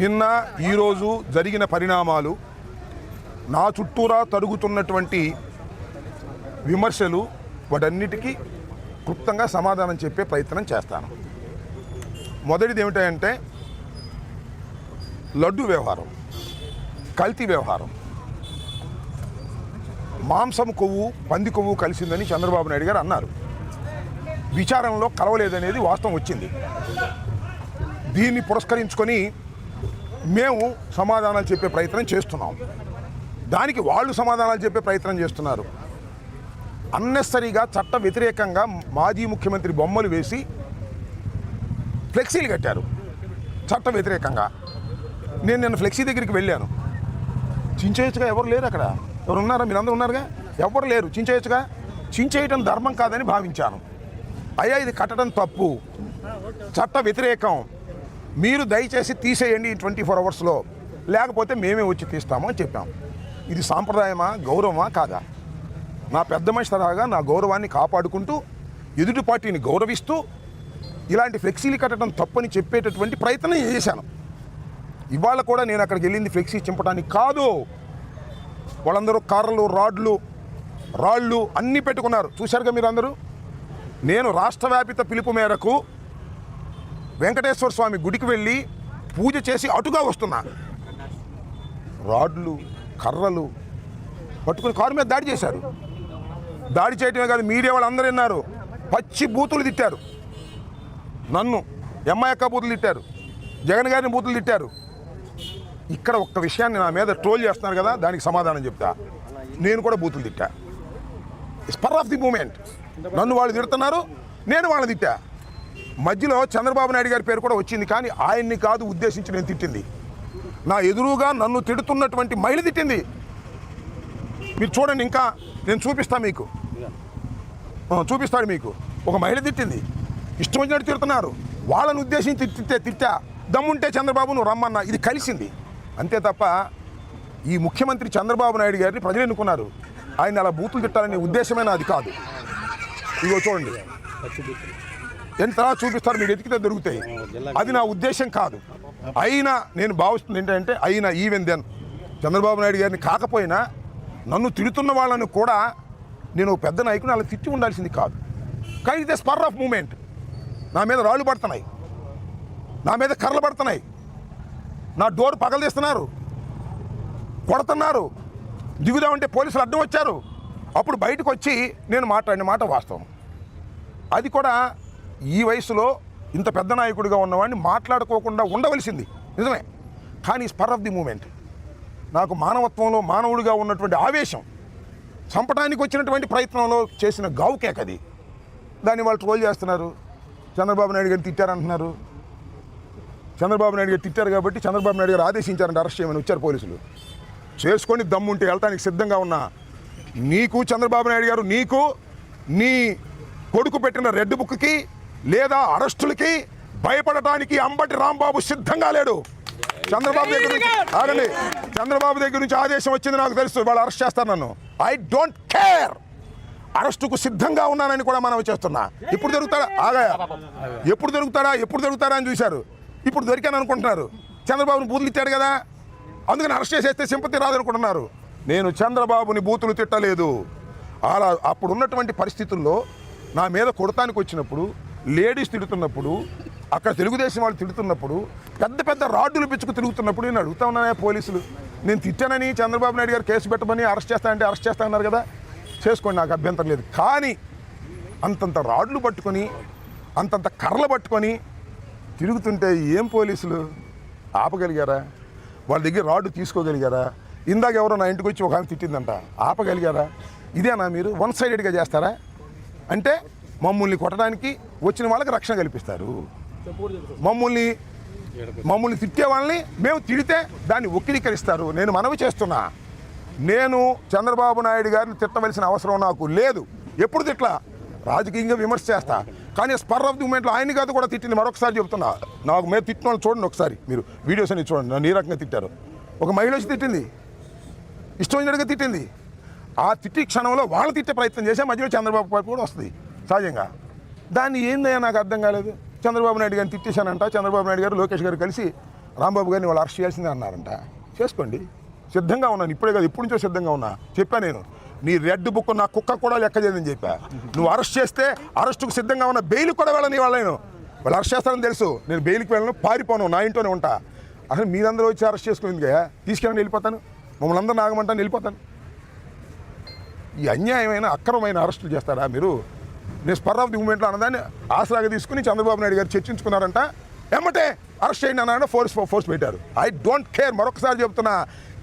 నిన్న ఈరోజు జరిగిన పరిణామాలు, నా చుట్టూరా తరుగుతున్నటువంటి విమర్శలు, వాటన్నిటికీ క్లుప్తంగా సమాధానం చెప్పే ప్రయత్నం చేస్తాను. మొదటిది ఏమిటంటే లడ్డు వ్యవహారం, కల్తీ వ్యవహారం. మాంసం కొవ్వు, పంది కొవ్వు కలిసిందని చంద్రబాబు నాయుడు గారు అన్నారు. విచారణలో కలవలేదనేది వాస్తవం వచ్చింది. దీన్ని పురస్కరించుకొని మేము సమాధానాలు చెప్పే ప్రయత్నం చేస్తున్నాం. దానికి వాళ్ళు సమాధానాలు చెప్పే ప్రయత్నం చేస్తున్నారు. అన్నెసరీగా చట్ట వ్యతిరేకంగా మాజీ ముఖ్యమంత్రి బొమ్మలు వేసి ఫ్లెక్సీలు కట్టారు చట్ట వ్యతిరేకంగా. నేను నిన్న ఫ్లెక్సీ దగ్గరికి వెళ్ళాను. చించేయచ్చుగా, ఎవరు లేరు అక్కడ. ఎవరు ఉన్నారా? మీరందరూ ఉన్నారుగా, ఎవరు లేరు. చించేయచ్చుగా. చించేయటం ధర్మం కాదని భావించాను. అయ్యా, ఇది కట్టడం తప్పు, చట్ట వ్యతిరేకం, మీరు దయచేసి తీసేయండి 24 అవర్స్లో, లేకపోతే మేమే వచ్చి తీస్తాము అని చెప్పాం. ఇది సాంప్రదాయమా, గౌరవమా కాదా? నా పెద్ద మనిషి తరహాగా నా గౌరవాన్ని కాపాడుకుంటూ, ఎదుటి పార్టీని గౌరవిస్తూ ఇలాంటి ఫ్లెక్సీలు కట్టడం తప్పని చెప్పేటటువంటి ప్రయత్నం చేశాను. ఇవాళ కూడా నేను అక్కడికి వెళ్ళింది ఫ్లెక్సీ చింపడానికి కాదు. వాళ్ళందరూ కార్లు, రాళ్ళు అన్నీ పెట్టుకున్నారు. చూశారుగా మీరు అందరూ. నేను రాష్ట్ర వ్యాపిత పిలుపు మేరకు వెంకటేశ్వర స్వామి గుడికి వెళ్ళి పూజ చేసి అటుగా వస్తున్నా. రాడ్లు, కర్రలు పట్టుకుని కారు మీద దాడి చేశారు. దాడి చేయటమే కాదు, మీడియా వాళ్ళు అందరూ విన్నారు. పచ్చి బూతులు తిట్టారు. నన్ను ఎంఐక్క బూతులు తిట్టారు, జగన్ గారిని బూతులు తిట్టారు. ఇక్కడ ఒక్క విషయాన్ని నా మీద ట్రోల్ చేస్తున్నారు కదా, దానికి సమాధానం చెప్తా. నేను కూడా బూతులు తిట్టా. Spur of the moment. నన్ను వాళ్ళు తిడుతున్నారు, నేను వాళ్ళని తిట్టా. మధ్యలో చంద్రబాబు నాయుడు గారి పేరు కూడా వచ్చింది, కానీ ఆయన్ని కాదు ఉద్దేశించి నేను తిట్టింది. నా ఎదురుగా నన్ను తిడుతున్నటువంటి మహిళ తిట్టింది. మీరు చూడండి, ఇంకా నేను చూపిస్తాను మీకు, చూపిస్తాడు మీకు. ఒక మహిళ తిట్టింది, ఇష్టం వచ్చినట్టు తిడుతున్నారు. వాళ్ళని ఉద్దేశించి తిట్టా. దమ్ముంటే చంద్రబాబు నువ్వు రమ్మన్నా. ఇది కలిసింది అంతే తప్ప ఈ ముఖ్యమంత్రి చంద్రబాబు నాయుడు గారిని ప్రజలు ఎన్నుకున్నారు. ఆయన అలా బూతులు తిట్టాలనే ఉద్దేశమైన అది కాదు. ఇదిగో చూడండి, ఎంత చూపిస్తారు, మీకు ఎతికితే దొరుకుతాయి. అది నా ఉద్దేశం కాదు. అయినా నేను భావిస్తుంది ఏంటంటే, అయినా ఈవెన్ దెన్ చంద్రబాబు నాయుడు గారిని కాకపోయినా నన్ను తిడుతున్న వాళ్ళని కూడా నేను పెద్ద నాయకుని అలా తిట్టి ఉండాల్సింది కాదు. కానీ ఇదే స్పర్ ఆఫ్ మూమెంట్. నా మీద రాళ్ళు పడుతున్నాయి, నా మీద కర్రలు పడుతున్నాయి, నా డోర్ పగలదీస్తున్నారు, కొడుతున్నారు. దిగుదామంటే పోలీసులు అడ్డం వచ్చారు. అప్పుడు బయటకు వచ్చి నేను మాట్లాడిన మాట వాస్తవం. అది కూడా ఈ వయసులో ఇంత పెద్ద నాయకుడిగా ఉన్నవాడిని మాట్లాడుకోకుండా ఉండవలసింది నిజమే. కానీ స్పర్ ఆఫ్ ది మూమెంట్, నాకు మానవత్వంలో మానవుడిగా ఉన్నటువంటి ఆవేశం, చంపడానికి వచ్చినటువంటి ప్రయత్నంలో చేసిన గావుకేక అది. దాన్ని వాళ్ళు ట్రోల్ చేస్తున్నారు. చంద్రబాబు నాయుడు గారిని తిట్టారంటున్నారు. చంద్రబాబు నాయుడు గారు తిట్టారు కాబట్టి చంద్రబాబు నాయుడు గారు ఆదేశించారంటే అరెస్ట్ చేయమని వచ్చారు పోలీసులు. చేసుకొని దమ్ముంటే వెళ్తానికి సిద్ధంగా ఉన్నా. నీకు చంద్రబాబు నాయుడు గారు, నీకు నీ కొడుకు పెట్టిన రెడ్ బుక్కి లేదా అరెస్టులకి భయపడటానికి అంబటి రాంబాబు సిద్ధంగా లేడు. చంద్రబాబు దగ్గర నుంచి ఆగండి, చంద్రబాబు దగ్గర నుంచి ఆదేశం వచ్చింది నాకు తెలుసు. వాళ్ళు అరెస్ట్ చేస్తారు నన్ను. I don't care. అరెస్టుకు సిద్ధంగా ఉన్నానని కూడా మనం చేస్తున్నా. ఇప్పుడు దొరుకుతాడా? ఆగాయా, ఎప్పుడు దొరుకుతాడా అని చూశారు. ఇప్పుడు దొరికాను అనుకుంటున్నారు. చంద్రబాబుని బూతులు తిట్టాడు కదా, అందుకని అరెస్ట్ చేసేస్తే సింపతి రాదనుకుంటున్నారు. నేను చంద్రబాబుని బూతులు తిట్టలేదు. అలా అప్పుడు ఉన్నటువంటి పరిస్థితుల్లో నా మీద కొడతానికి వచ్చినప్పుడు, లేడీస్ తిడుతున్నప్పుడు, అక్కడ తెలుగుదేశం వాళ్ళు తిడుతున్నప్పుడు, పెద్ద పెద్ద రాడ్డులు పిచ్చుకు తిరుగుతున్నప్పుడు నేను అడుగుతా ఉన్నానే పోలీసులు. నేను తిట్టానని చంద్రబాబు నాయుడు గారు కేసు పెట్టమని అరెస్ట్ చేస్తా అన్నారు కదా, చేసుకోండి, నాకు అభ్యంతరం లేదు. కానీ అంతంత రాడ్లు పట్టుకొని, అంతంత కర్రలు పట్టుకొని తిరుగుతుంటే ఏం పోలీసులు ఆపగలిగారా? వాళ్ళ దగ్గర రాడ్డు తీసుకోగలిగారా? ఇందాక ఎవరో నా ఇంటికి వచ్చి ఒక ఆమె తిట్టిందంట, ఆపగలిగారా? ఇదేనా మీరు వన్ సైడెడ్గా చేస్తారా? అంటే మమ్మల్ని కొట్టడానికి వచ్చిన వాళ్ళకి రక్షణ కల్పిస్తారు. మమ్మల్ని తిట్టే వాళ్ళని మేము తిడితే దాన్ని వక్రీకరిస్తారు. నేను మనవి చేస్తున్నా, నేను చంద్రబాబు నాయుడు గారిని తిట్టవలసిన అవసరం నాకు లేదు. ఎప్పుడు తిట్లా, రాజకీయంగా విమర్శ చేస్తా. కానీ స్పర్ ఆఫ్ ది మూమెంట్లో ఆయన కాదు కూడా తిట్టింది. మరొకసారి చెప్తున్నా, నాకు మీద తిట్టిన వాళ్ళు చూడండి, ఒకసారి మీరు వీడియోస్ అన్ని చూడండి. నన్ను ఏ రకంగా తిట్టారు. ఒక మహిళ వచ్చి తిట్టింది, ఇష్టం వచ్చినట్టుగా తిట్టింది. ఆ తిట్టి క్షణంలో వాళ్ళు తిట్టే ప్రయత్నం చేసే మధ్యలో చంద్రబాబు పార్టీ కూడా వస్తుంది సహజంగా. దాన్ని ఏందయ్యా నాకు అర్థం కాలేదు. చంద్రబాబు నాయుడు గారిని తిట్టేశానంట. చంద్రబాబు నాయుడు గారు లోకేష్ గారు కలిసి రాంబాబు గారిని వాళ్ళు అరెస్ట్ చేయాల్సిందే అన్నారంట. చేసుకోండి, సిద్ధంగా ఉన్నాను. ఇప్పుడే కాదు, ఇప్పటి నుంచో సిద్ధంగా ఉన్నా. చెప్పా నేను, నీ రెడ్ బుక్ నా కుక్క కూడా లెక్క చేయదని చెప్పా. నువ్వు అరెస్ట్ చేస్తే అరెస్టుకు సిద్ధంగా ఉన్న, బెయిల్ కూడా వెళ్ళని వాళ్ళు అరెస్ట్ చేస్తారని తెలుసు. నేను బెయిల్కి వెళ్ళను, పారిపోను, నా ఇంట్లోనే ఉంటా. అసలు మీరందరూ వచ్చి అరెస్ట్ చేసుకునేందుకే తీసుకెళ్ళని వెళ్ళిపోతాను, మమ్మల్ని అందరూ నాగమంటాను, వెళ్ళిపోతాను. ఈ అన్యాయమైన అక్రమమైన అరెస్టులు చేస్తారా మీరు? నేను స్పర్ ఆఫ్ ది మూమెంట్లో అన్నదాన్ని ఆసరాగా తీసుకుని చంద్రబాబు నాయుడు గారు చర్చించుకున్నారంట. ఎమ్మటే అరెస్ట్ చేయండి అన్నారంటే ఫోర్స్ పెట్టారు. I don't care. మరొకసారి చెప్తున్నా,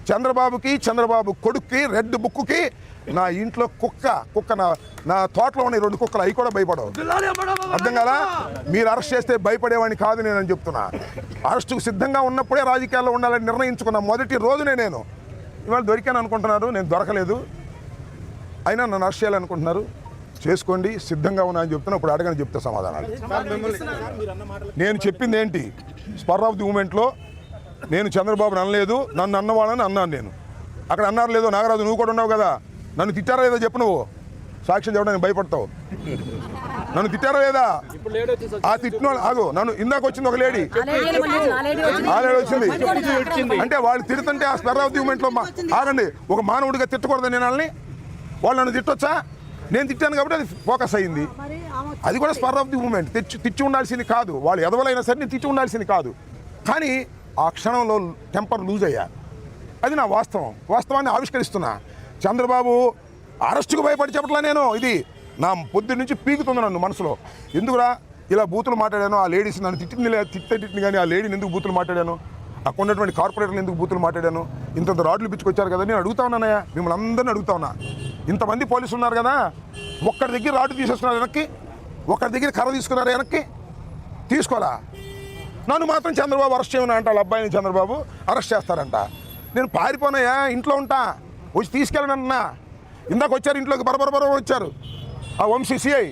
చంద్రబాబుకి, చంద్రబాబు కొడుక్కి, రెడ్ బుక్కి, నా ఇంట్లో కుక్క నా తోటలో ఉన్న 2 కుక్కలు, అవి కూడా భయపడవు. అర్థం కదా? మీరు అరెస్ట్ చేస్తే భయపడేవాడిని కాదు నేనని చెప్తున్నా. అరెస్టుకు సిద్ధంగా ఉన్నప్పుడే రాజకీయాల్లో ఉండాలని నిర్ణయించుకున్న మొదటి రోజునే నేను. ఇవాళ దొరికాను అనుకుంటున్నారు, నేను దొరకలేదు. అయినా నన్ను అరెస్ట్ చేయాలనుకుంటున్నారు, చేసుకోండి, సిద్ధంగా ఉన్నా అని చెప్తున్నా. ఇప్పుడు అడగని చెప్తే సమాధానాలు. నేను చెప్పింది ఏంటి? స్పర్ ఆఫ్ ది మూమెంట్లో నేను చంద్రబాబుని అనలేదు, నన్ను అన్నవాళ్ళని అన్నాను నేను. అక్కడ అన్నారు లేదో, నాగరాజు నువ్వు కూడా ఉన్నావు కదా, నన్ను తిట్టారా లేదా చెప్పు. నువ్వు సాక్ష్యం చెప్పడానికి భయపడతావు. నన్ను తిట్టారా లేదా? ఆ తిట్టిన ఆగు, నన్ను ఇందాక వచ్చింది ఒక లేడీ, ఆ లేడీ వచ్చింది అంటే వాళ్ళు తిడుతుంటే ఆ స్పర్ ఆఫ్ ది మూమెంట్లో ఆగండి, ఒక మానవుడిగా తిట్టకూడదు నేను వాళ్ళని. వాళ్ళు నన్ను తిట్టొచ్చా? నేను తిట్టాను కాబట్టి అది ఫోకస్ అయ్యింది. అది కూడా స్పర్ ఆఫ్ ది మూమెంట్. తిచ్చి ఉండాల్సింది కాదు, వాళ్ళు ఎదవలైనా సరే నేను తిచ్చి ఉండాల్సింది కాదు. కానీ ఆ క్షణంలో టెంపర్ లూజ్ అయ్యా. అది నా వాస్తవాన్ని ఆవిష్కరిస్తున్నా. చంద్రబాబు అరెస్టుకు భయపడి చెప్పట్లా నేను. ఇది నా పొద్దు నుంచి పీకుతుంది నన్ను మనసులో. ఎందుకురా ఇలా బూతులు మాట్లాడాను? ఆ లేడీస్ నన్ను తిట్టింది కానీ ఆ లేడీని ఎందుకు బూతులు మాట్లాడాను? అక్కడ ఉన్నటువంటి కార్పొరేటర్లు ఎందుకు బూతులు మాట్లాడాను? ఇంత రాడ్లు పిచ్చుకొచ్చారు కదా, నేను అడుగుతా ఉన్నానయ్యా, మిమ్మల్ని అందరినీ అడుగుతా ఉన్నా. ఇంతమంది పోలీసులు ఉన్నారు కదా, ఒక్కడి దగ్గర రాడ్డు తీసేస్తున్నారు వెనక్కి, ఒకరి దగ్గర కర్ర తీసుకున్నారు వెనక్కి, తీసుకోరా? నన్ను మాత్రం చంద్రబాబు అరెస్ట్ చేయమని అంట. వాళ్ళ అబ్బాయిని చంద్రబాబు అరెస్ట్ చేస్తారంట. నేను పారిపోనాయా, ఇంట్లో ఉంటా, వచ్చి తీసుకెళ్ళండి అన్నా. ఇందాక వచ్చారు ఇంట్లోకి, బరబర వచ్చారు ఆ వంశీ సిఐ.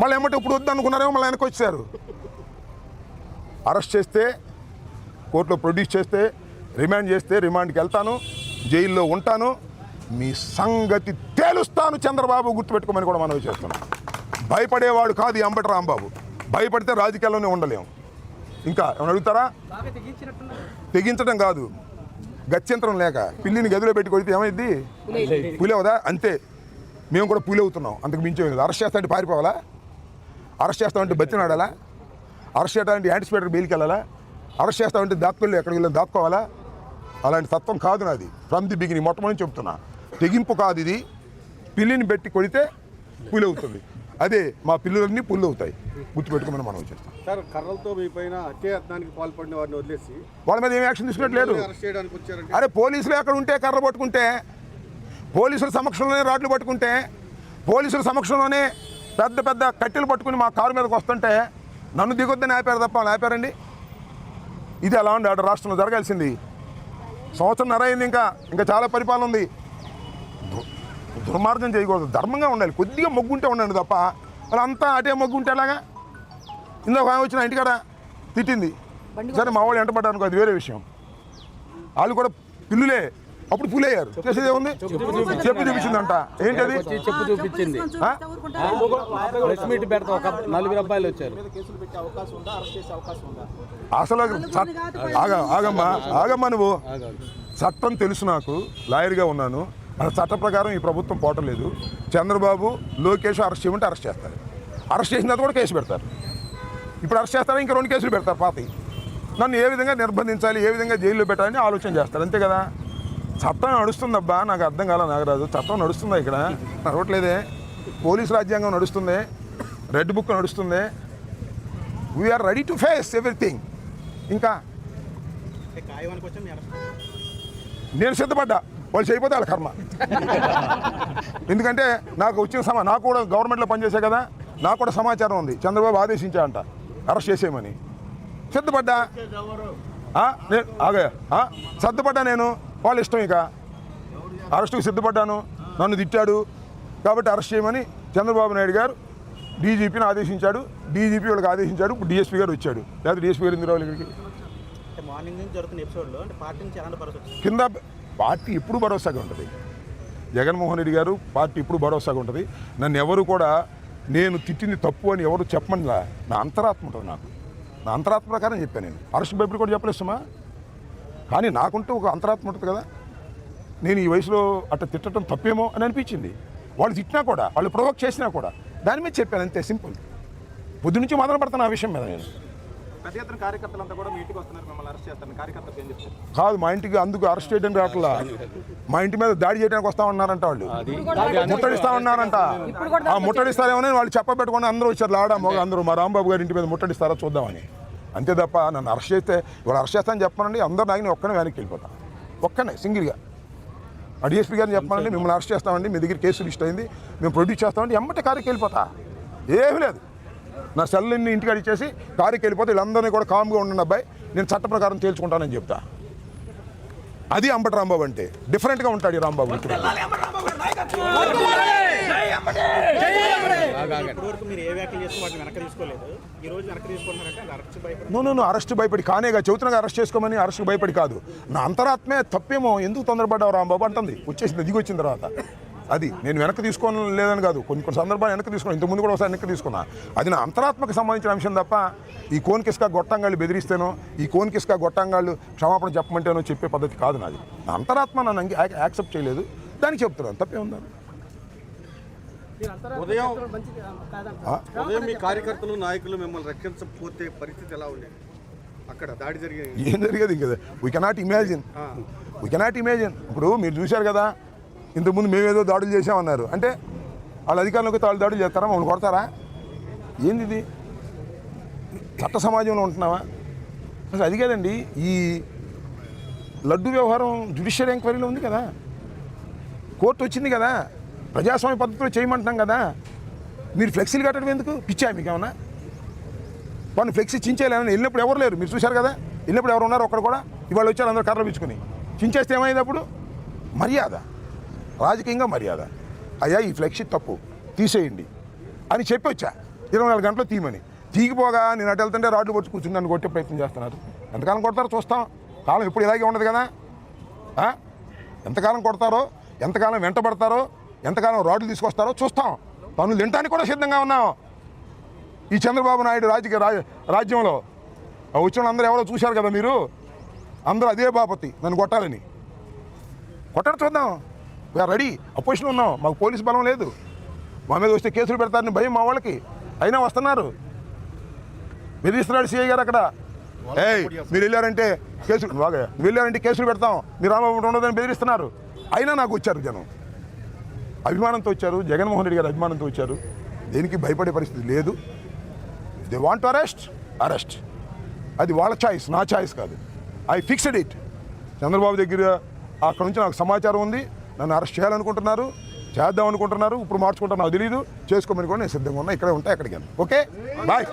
మళ్ళీ ఏమంటే ఇప్పుడు వద్దు అనుకున్నారేమో, మళ్ళీ వెనక్కి వచ్చారు. అరెస్ట్ చేస్తే, కోర్టులో ప్రొడ్యూస్ చేస్తే, రిమాండ్ చేస్తే రిమాండ్కి వెళ్తాను, జైల్లో ఉంటాను, మీ సంగతి తేలుస్తాను. చంద్రబాబు గుర్తుపెట్టుకోమని కూడా మనవి చేస్తున్నాం. భయపడేవాడు కాదు ఈ అంబటి రాంబాబు. భయపడితే రాజకీయాల్లోనే ఉండలేము. ఇంకా ఏమైనా అడుగుతారా? తెగించడం కాదు, గత్యంతరం లేక పిల్లిని గదిలో పెట్టి కొడితే ఏమైంది? పులి అవుదా? అంతే, మేము కూడా పులి అవుతున్నాం, అంతకు మించేది. అరెస్ట్ చేస్తామంటే పారిపోవాలా? అరెస్ట్ చేస్తామంటే బతినాడాలా? అరెస్ట్ చేస్తామంటే యాంటిసిపేటర్ బెయిల్కి వెళ్ళాలా? అరెస్ట్ చేస్తామంటే దాక్కోళ్ళు ఎక్కడికి వెళ్ళి దాక్కోవాలా? అలాంటి తత్వం కాదు నాది. ఫ్రమ్ ది బిగినింగ్ మొట్టమొదటి చెప్తున్నా. తెగింపు కాదు ఇది. పిల్లిని పెట్టి కొడితే పులి అవుతుంది. అదే మా పిల్లలన్నీ పుల్లు అవుతాయి, గుర్తుపెట్టుకోమని మనం చేస్తాం. సార్, కర్రలతో మీ పైన హత్యాయత్నానికి పాల్పడిన వారిని వదిలేసి వాళ్ళ మీద ఏం యాక్షన్ తీసుకున్నట్లేదు. అరెస్ట్ చేయడానికి వచ్చారంటే, అరే పోలీసులు ఎక్కడ ఉంటే కర్ర పట్టుకుంటే, పోలీసుల సమక్షంలోనే రాడ్లు పట్టుకుంటే, పోలీసుల సమక్షంలోనే పెద్ద పెద్ద కట్టెలు పట్టుకుని మా కారు మీదకి వస్తుంటే నన్ను దిగొద్దని ఆపారు తప్ప వాళ్ళు ఆపారండి? ఇది ఎలా ఉంది అటు రాష్ట్రంలో జరగాల్సింది? సంవత్సరంన్నర అయింది, ఇంకా చాలా పరిపాలన ఉంది. దుర్మార్గం చేయకూడదు, ధర్మంగా ఉండాలి. కొద్దిగా మొగ్గుంటే ఉండండి తప్ప వాళ్ళంతా అటే మొగ్గుంటే ఎలాగా? ఇందాక వచ్చిన ఇంటికాడ తిట్టింది సరే, మా వాళ్ళు ఎంటపడ్డారు, అది వేరే విషయం. వాళ్ళు కూడా పిల్లులే, అప్పుడు పులయ్యారు. చేసేది ఏముంది? చెప్పు చూపించిందంట. ఏంటది? చెప్పు చూపించింది. అసలు ఆగమ్మా నువ్వు. చట్టం తెలుసు నాకు, లాయర్గా ఉన్నాను. అసలు చట్ట ప్రకారం ఈ ప్రభుత్వం పోవట్లేదు. చంద్రబాబు, లోకేష్ అరెస్ట్ చేయమంటే అరెస్ట్ చేస్తారు. అరెస్ట్ చేసిన తర్వాత కూడా కేసు పెడతారు. ఇప్పుడు అరెస్ట్ చేస్తారా, ఇంకా 2 కేసులు పెడతారు పాతి. నన్ను ఏ విధంగా నిర్బంధించాలి, ఏ విధంగా జైల్లో పెట్టాలని ఆలోచన చేస్తారు, అంతే కదా. చట్టం నడుస్తుందబ్బా, నాకు అర్థం కాల నాగరాజు. చట్టం నడుస్తుందా? ఇక్కడ నడవట్లేదే. పోలీసు రాజ్యాంగం నడుస్తుంది, రెడ్ బుక్ నడుస్తుంది. We are ready to face everything. ఇంకా నేను సిద్ధపడ్డా, వాళ్ళు చేయకపోతే వాళ్ళ కర్మ. ఎందుకంటే నాకు వచ్చిన నాకు కూడా గవర్నమెంట్లో పనిచేసే కదా, నాకు కూడా సమాచారం ఉంది. చంద్రబాబు ఆదేశించా అంట అరెస్ట్ చేసేయమని. సిద్ధపడ్డా, సిద్ధపడ్డా నేను. వాళ్ళ ఇష్టం, ఇక అరెస్టుకు సిద్ధపడ్డాను. నన్ను తిట్టాడు కాబట్టి అరెస్ట్ చేయమని చంద్రబాబు నాయుడు గారు డీజీపీని ఆదేశించాడు. డీజీపీ వాళ్ళకి ఆదేశించాడు. ఇప్పుడు డిఎస్పీ గారు వచ్చాడు. లేదా డిఎస్పీ గారు ఎందుకు రావాలి ఇక్కడికి? కింద పార్టీ ఎప్పుడు భరోసాగా ఉంటుంది. జగన్మోహన్ రెడ్డి గారు పార్టీ ఇప్పుడు భరోసాగా ఉంటుంది. నన్ను ఎవరు కూడా నేను తిట్టింది తప్పు అని ఎవరు చెప్పమనిలా. నా అంతరాత్మ ఉంటుంది నాకు. నా అంతరాత్మ ప్రకారం చెప్పాను నేను. అరెస్ట్ భయపడి కూడా చెప్పలేస్తామా? కానీ నాకుంటూ ఒక అంతరాత్మ ఉంటుంది కదా. నేను ఈ వయసులో అట్లా తిట్టడం తప్పేమో అని అనిపించింది. వాళ్ళు తిట్టినా కూడా, వాళ్ళు ప్రొవోక్ చేసినా కూడా దాని మీద చెప్పాను, అంతే, సింపుల్. పొద్దు నుంచి మొదలు పడతాను ఆ విషయం మీద నేను. పెద్ద ఎత్తున కార్యకర్తలంతా కూడా మీ ఇంటికి వస్తున్నారు, మిమ్మల్ని అరెస్ట్ చేస్తారు. కార్యకర్తలకు ఏం చెప్తారు? కాదు, మా ఇంటికి అందుకు అరెస్ట్ చేయడానికి రావట్లా, మా ఇంటి మీద దాడి చేయడానికి వస్తా ఉన్నారంట. వాళ్ళు ముట్టడిస్తా ఉన్నారంట. ఆ ముట్టడిస్తారేమో వాళ్ళు చెప్పబెట్టుకుని అందరూ వచ్చారు, లాడా మొగ అందరూ మా రాంబాబు గారి ఇంటి మీద ముట్టడిస్తారా చూద్దామని. అంతే తప్ప నన్ను అరెస్ట్ చేస్తే ఇవాళ అరెస్ట్ చేస్తానని చెప్పానండి, అందరూ నాకు నేను ఒక్కనే వెనక్కి వెళ్ళిపోతాను, ఒక్కనే సింగిల్గా. ఆ డిఎస్పీ గారిని చెప్పానండి, మిమ్మల్ని అరెస్ట్ చేస్తామండి, మీ దగ్గర కేసు లిస్ట్ అయింది, మేము ప్రొడ్యూస్ చేస్తామండి, ఎమ్మటే కారుకి వెళ్ళిపోతా. ఏమీ లేదు, నా సెల్ని ఇంటికి అడిచేసి కారుకి వెళ్ళిపోతే వీళ్ళందరినీ కూడా కామ్గా ఉండండి అబ్బాయి, నేను చట్ట ప్రకారం తేల్చుకుంటానని చెప్తా. అది అంబటి రాంబాబు అంటే. డిఫరెంట్గా ఉంటాడు ఈ రాంబాబు. ఇప్పటివరకు మీరు ఏ వ్యాఖ్యలు చేస్తే వాటిని వెనక్కి తీసుకోలేదు, ఈ రోజు వెనక్కి తీసుకుంటున్నారంటే అరెస్ట్ భయపడి. నువ్వు అరెస్ట్ భయపడి కానేగా చెబుతున్నా, అరెస్ట్ చేసుకోమని. అరెస్ట్ భయపడి కాదు, నా అంతరాత్మే తప్పేమో, ఎందుకు తొందరపడ్డావు రాంబాబు అంటుంది వచ్చేసింది, దిగి వచ్చిన తర్వాత. అది నేను వెనక్కి తీసుకోని లేదని కాదు, కొన్ని సందర్భాలు వెనక్కి తీసుకున్నాను, ఇంతకుముందు కూడా ఒకసారి వెనక్కి తీసుకున్నా. అది నా అంతరాత్మకు సంబంధించిన అంశం తప్ప ఈ కోన్కిస్కా గొట్టంగాళ్ళు బెదిరిస్తేనో, ఈ కోన్కిస్కా గొట్టంగాళ్ళు క్షమాపణ చెప్పమంటేనో చెప్పే పద్ధతి కాదు నాది. నా అంతరాత్మ నన్ను యాక్సెప్ట్ చేయలేదు, దానికి చెప్తున్నాను, తప్పే ఉందా? ఉదయం మీ కార్యకర్తలు నాయకులు మిమ్మల్ని రక్షించకపోతే పరిస్థితి ఎలా ఉండేది? అక్కడ దాడి జరిగేది ఏం జరిగేది కదా, వీ కెనాట్ ఇమాజిన్. ఇప్పుడు మీరు చూశారు కదా, ఇంతకుముందు మేమేదో దాడులు చేసామన్నారు అంటే వాళ్ళ అధికారులకు వాళ్ళు దాడులు చేస్తారా, మమ్మల్ని కొడతారా? ఏంది ఇది? చట్ట సమాజంలో ఉంటున్నావా? అసలు అది కాదండి, ఈ లడ్డు వ్యవహారం జ్యుడిషియల్ ఎంక్వైరీలో ఉంది కదా, కోర్టు వచ్చింది కదా, ప్రజాస్వామ్య పద్ధతిలో చేయమంటున్నాం కదా. మీరు ఫ్లెక్సీలు కట్టడం ఎందుకు? పిచ్చా మీకు ఏమన్నా? వాళ్ళు ఫ్లెక్సీ చించేయాలని వెళ్ళినప్పుడు ఎవరు లేరు, మీరు చూశారు కదా, వెళ్ళినప్పుడు ఎవరు ఉన్నారు? ఒక్కడ కూడా. ఇవాళ వచ్చారు అందరూ కర్రలు పిచ్చుకొని, చించేస్తే ఏమైంది అప్పుడు? మర్యాద, రాజకీయంగా మర్యాద. అయ్యా ఈ ఫ్లెక్సీ తప్పు, తీసేయండి అని చెప్పి వచ్చా, 24 గంటలు తీయమని. తీగిపోగా నేను అటు వెళ్తుంటే రాడ్లు కొట్టి కూర్చుని నన్ను కొట్టే ప్రయత్నం చేస్తున్నారు. ఎంతకాలం కొడతారో చూస్తాం, కాలం ఎప్పుడు ఇలాగే ఉండదు కదా. ఎంతకాలం కొడతారో, ఎంతకాలం వెంటబడతారో, ఎంతకాలం రాడ్లు తీసుకొస్తారో చూస్తాం. పనులు తినడానికి కూడా సిద్ధంగా ఉన్నాం. ఈ చంద్రబాబు నాయుడు రాజ్యంలో వచ్చిన అందరూ ఎవరో చూశారు కదా మీరు, అందరూ అదే బాపతి నన్ను కొట్టాలని. కొట్టడం చూద్దాం, వీఆర్ రెడీ. అపోజిషన్ ఉన్నాం, మాకు పోలీసు బలం లేదు, మా మీద వస్తే కేసులు పెడతారని భయం మా వాళ్ళకి, అయినా వస్తున్నారు. బెదిరిస్తున్నాడు సిఐ గారు అక్కడ. మీరు వెళ్ళారంటే కేసులు పెడతాం, మీరు రామబాబు ఉండదని బెదిరిస్తున్నారు. అయినా నాకు వచ్చారు జనం, అభిమానంతో వచ్చారు, జగన్మోహన్ రెడ్డి గారు అభిమానంతో వచ్చారు. దేనికి భయపడే పరిస్థితి లేదు. దే వాంట్ అరెస్ట్, అది వాళ్ళ ఛాయిస్, నా ఛాయిస్ కాదు. I fixed it. చంద్రబాబు దగ్గర అక్కడ నుంచి నాకు సమాచారం ఉంది, నన్ను అరెస్ట్ చేయాలనుకుంటున్నారు, చేద్దాం అనుకుంటున్నారు. ఇప్పుడు మార్చుకుంటాను నాకు తెలియదు, చేసుకోమని కూడా నేను సిద్ధంగా ఉన్నా. ఇక్కడే ఉంటా, ఎక్కడికి. Okay, bye.